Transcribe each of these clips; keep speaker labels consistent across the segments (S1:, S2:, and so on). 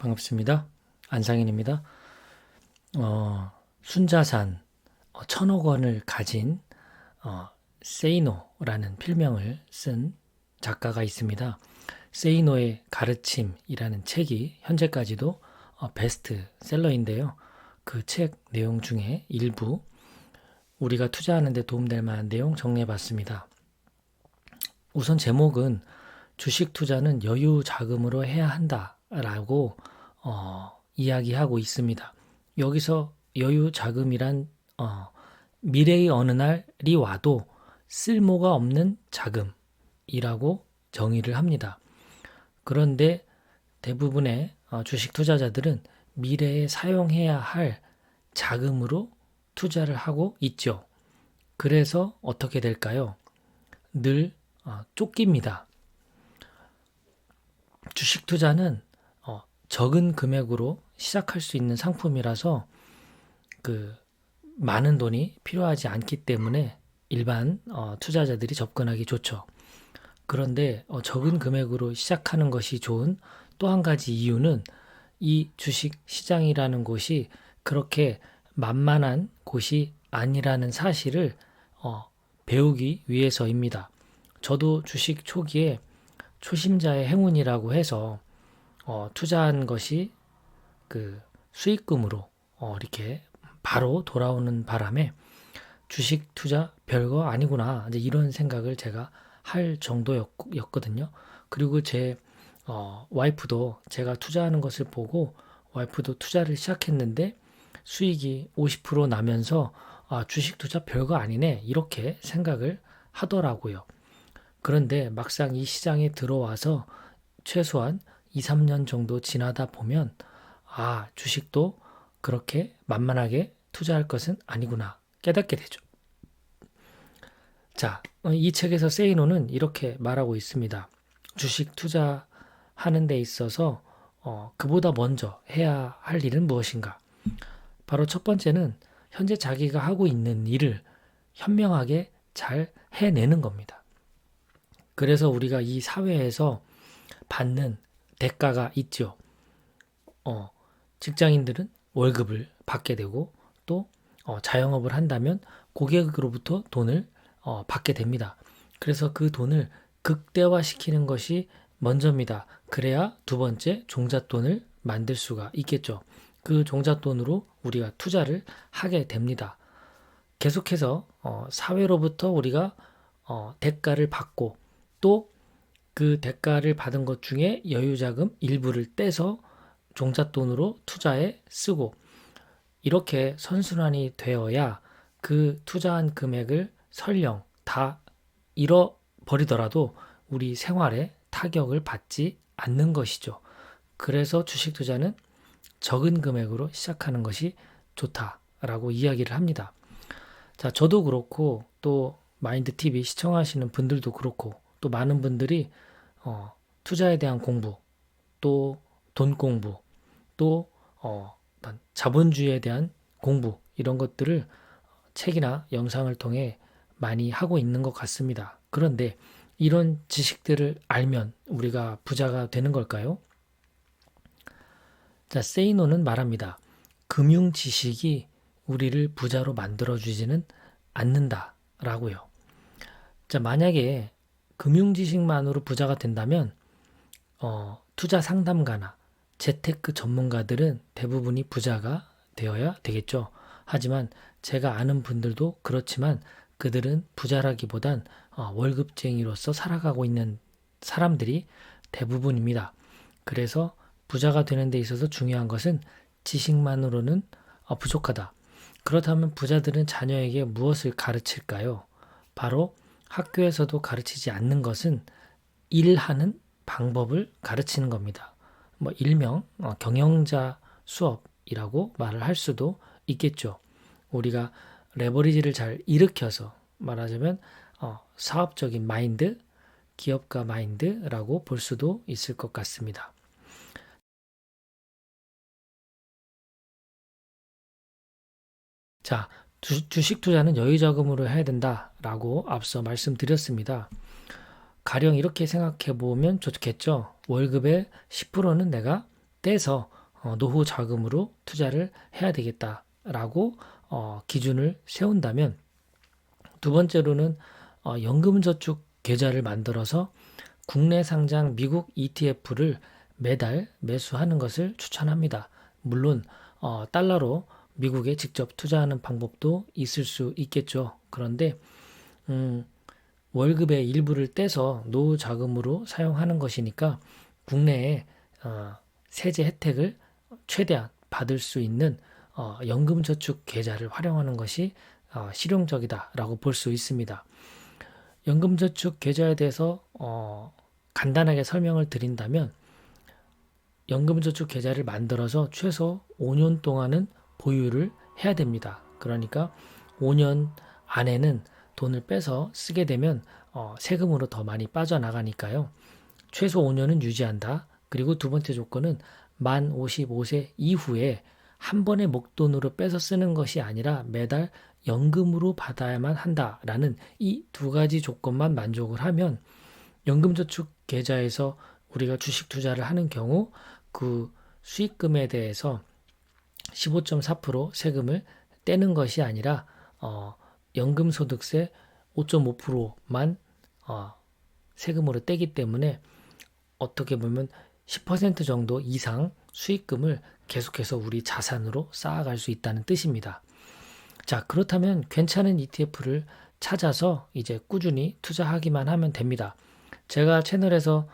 S1: 반갑습니다. 안상인입니다. 순자산 1,000억 원을 가진 세이노라는 필명을 쓴 작가가 있습니다. 세이노의 가르침이라는 책이 현재까지도 베스트셀러인데요. 그 책 내용 중에 일부 우리가 투자하는 데 도움될 만한 내용 정리해봤습니다. 우선 제목은 주식 투자는 여유 자금으로 해야 한다라고 이야기하고 있습니다. 여기서 여유 자금이란 미래의 어느 날이 와도 쓸모가 없는 자금이라고 정의를 합니다. 그런데 대부분의 주식 투자자들은 미래에 사용해야 할 자금으로 투자를 하고 있죠. 그래서 어떻게 될까요? 늘 쫓깁니다. 주식 투자는 적은 금액으로 시작할 수 있는 상품이라서 많은 돈이 필요하지 않기 때문에 일반 투자자들이 접근하기 좋죠. 그런데 적은 금액으로 시작하는 것이 좋은 또 한 가지 이유는 이 주식 시장이라는 곳이 그렇게 만만한 곳이 아니라는 사실을 배우기 위해서입니다. 저도 주식 초기에 초심자의 행운이라고 해서 투자한 것이 수익금으로 이렇게 바로 돌아오는 바람에 주식 투자 별거 아니구나 이제 이런 생각을 제가 할 정도였거든요. 그리고 제 와이프도 제가 투자하는 것을 보고 와이프도 투자를 시작했는데 수익이 50% 나면서 주식 투자 별거 아니네 이렇게 생각을 하더라고요. 그런데 막상 이 시장에 들어와서 최소한 2, 3년 정도 지나다 보면 주식도 그렇게 만만하게 투자할 것은 아니구나 깨닫게 되죠. 자, 이 책에서 세이노는 이렇게 말하고 있습니다. 주식 투자하는 데 있어서 그보다 먼저 해야 할 일은 무엇인가? 바로 첫 번째는 현재 자기가 하고 있는 일을 현명하게 잘 해내는 겁니다. 그래서 우리가 이 사회에서 받는 대가가 있죠. 직장인들은 월급을 받게 되고 또 자영업을 한다면 고객으로부터 돈을 받게 됩니다. 그래서 그 돈을 극대화시키는 것이 먼저입니다. 그래야 두 번째 종잣돈을 만들 수가 있겠죠. 그 종잣돈으로 우리가 투자를 하게 됩니다. 계속해서 사회로부터 우리가 대가를 받고 또 그 대가를 받은 것 중에 여유자금 일부를 떼서 종잣돈으로 투자에 쓰고 이렇게 선순환이 되어야 그 투자한 금액을 설령 다 잃어버리더라도 우리 생활에 타격을 받지 않는 것이죠. 그래서 주식 투자는 적은 금액으로 시작하는 것이 좋다라고 이야기를 합니다. 자, 저도 그렇고 또 마인드TV 시청하시는 분들도 그렇고 또 많은 분들이 투자에 대한 공부, 또 돈 공부, 또 자본주의에 대한 공부 이런 것들을 책이나 영상을 통해 많이 하고 있는 것 같습니다. 그런데 이런 지식들을 알면 우리가 부자가 되는 걸까요? 자, 세이노는 말합니다. 금융 지식이 우리를 부자로 만들어주지는 않는다라고요. 자, 만약에 금융 지식만으로 부자가 된다면 투자 상담가나 재테크 전문가들은 대부분이 부자가 되어야 되겠죠. 하지만 제가 아는 분들도 그렇지만 그들은 부자라기보단 월급쟁이로서 살아가고 있는 사람들이 대부분입니다. 그래서 부자가 되는 데 있어서 중요한 것은 지식만으로는 부족하다. 그렇다면 부자들은 자녀에게 무엇을 가르칠까요? 바로 학교에서도 가르치지 않는 것은 일하는 방법을 가르치는 겁니다. 일명 경영자 수업이라고 말을 할 수도 있겠죠. 우리가 레버리지를 잘 일으켜서 말하자면 사업적인 마인드, 기업가 마인드라고 볼 수도 있을 것 같습니다. 자, 주식 투자는 여유자금으로 해야 된다라고 앞서 말씀드렸습니다. 가령 이렇게 생각해 보면 좋겠죠. 월급의 10%는 내가 떼서 노후 자금으로 투자를 해야 되겠다라고 기준을 세운다면, 두 번째로는 연금저축 계좌를 만들어서 국내 상장 미국 ETF를 매달 매수하는 것을 추천합니다. 물론 달러로 미국에 직접 투자하는 방법도 있을 수 있겠죠. 그런데 월급의 일부를 떼서 노후 자금으로 사용하는 것이니까 국내에 세제 혜택을 최대한 받을 수 있는 연금저축 계좌를 활용하는 것이 실용적이다라고 볼 수 있습니다. 연금저축 계좌에 대해서 간단하게 설명을 드린다면, 연금저축 계좌를 만들어서 최소 5년 동안은 보유를 해야 됩니다. 그러니까 5년 안에는 돈을 빼서 쓰게 되면 세금으로 더 많이 빠져나가니까요. 최소 5년은 유지한다. 그리고 두 번째 조건은 만 55세 이후에 한 번에 목돈으로 빼서 쓰는 것이 아니라 매달 연금으로 받아야만 한다라는 이 두 가지 조건만 만족을 하면, 연금저축 계좌에서 우리가 주식 투자를 하는 경우 그 수익금에 대해서 15.4% 세금을 떼는 것이 아니라 연금소득세 5.5%만 세금으로 떼기 때문에 어떻게 보면 10% 정도 이상 수익금을 계속해서 우리 자산으로 쌓아갈 수 있다는 뜻입니다. 자, 그렇다면 괜찮은 ETF를 찾아서 이제 꾸준히 투자하기만 하면 됩니다. 제가 채널에서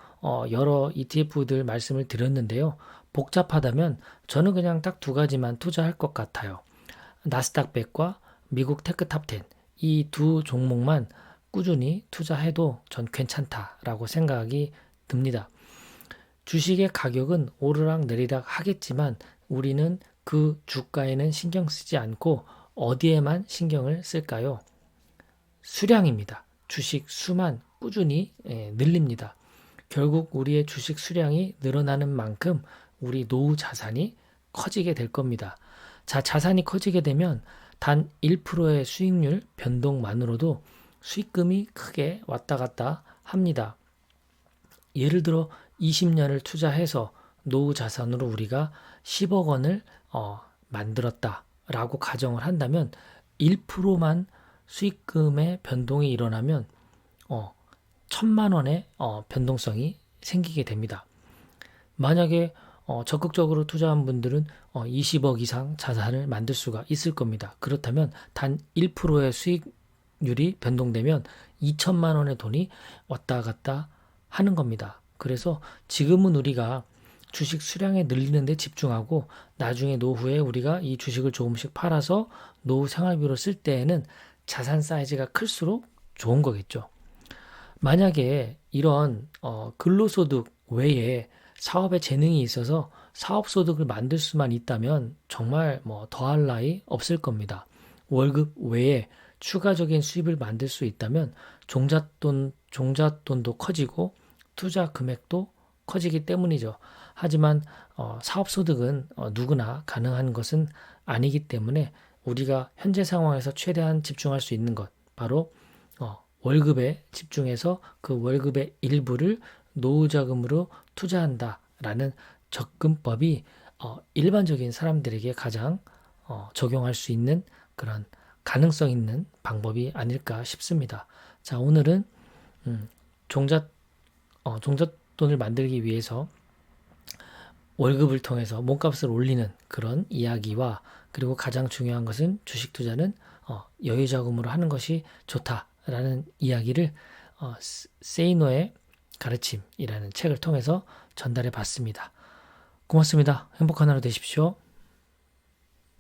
S1: 여러 ETF들 말씀을 드렸는데요. 복잡하다면 저는 그냥 딱 두 가지만 투자할 것 같아요. 나스닥 100과 미국 테크탑 10, 이 두 종목만 꾸준히 투자해도 전 괜찮다라고 생각이 듭니다. 주식의 가격은 오르락 내리락 하겠지만 우리는 그 주가에는 신경 쓰지 않고 어디에만 신경을 쓸까요? 수량입니다. 주식 수만 꾸준히 늘립니다. 결국 우리의 주식 수량이 늘어나는 만큼 우리 노후 자산이 커지게 될 겁니다. 자, 자산이 커지게 되면 단 1%의 수익률 변동만으로도 수익금이 크게 왔다 갔다 합니다. 예를 들어 20년을 투자해서 노후 자산으로 우리가 10억 원을 만들었다라고 가정을 한다면 1%만 수익금의 변동이 일어나면 1,000만 원의 변동성이 생기게 됩니다. 만약에 적극적으로 투자한 분들은 20억 이상 자산을 만들 수가 있을 겁니다. 그렇다면 단 1%의 수익률이 변동되면 2천만 원의 돈이 왔다 갔다 하는 겁니다. 그래서 지금은 우리가 주식 수량에 늘리는 데 집중하고 나중에 노후에 우리가 이 주식을 조금씩 팔아서 노후 생활비로 쓸 때에는 자산 사이즈가 클수록 좋은 거겠죠. 만약에 이런 근로소득 외에 사업에 재능이 있어서 사업소득을 만들 수만 있다면 정말 더할 나위 없을 겁니다. 월급 외에 추가적인 수입을 만들 수 있다면 종잣돈도 커지고 투자 금액도 커지기 때문이죠. 하지만 사업소득은 누구나 가능한 것은 아니기 때문에 우리가 현재 상황에서 최대한 집중할 수 있는 것, 바로 월급에 집중해서 그 월급의 일부를 노후자금으로 투자한다라는 접근법이 일반적인 사람들에게 가장 적용할 수 있는 그런 가능성 있는 방법이 아닐까 싶습니다. 자, 오늘은 종잣돈을 만들기 위해서 월급을 통해서 몸값을 올리는 그런 이야기와, 그리고 가장 중요한 것은 주식 투자는 여유자금으로 하는 것이 좋다라는 이야기를 세이노의 가르침이라는 책을 통해서 전달해 봤습니다. 고맙습니다. 행복한 하루 되십시오.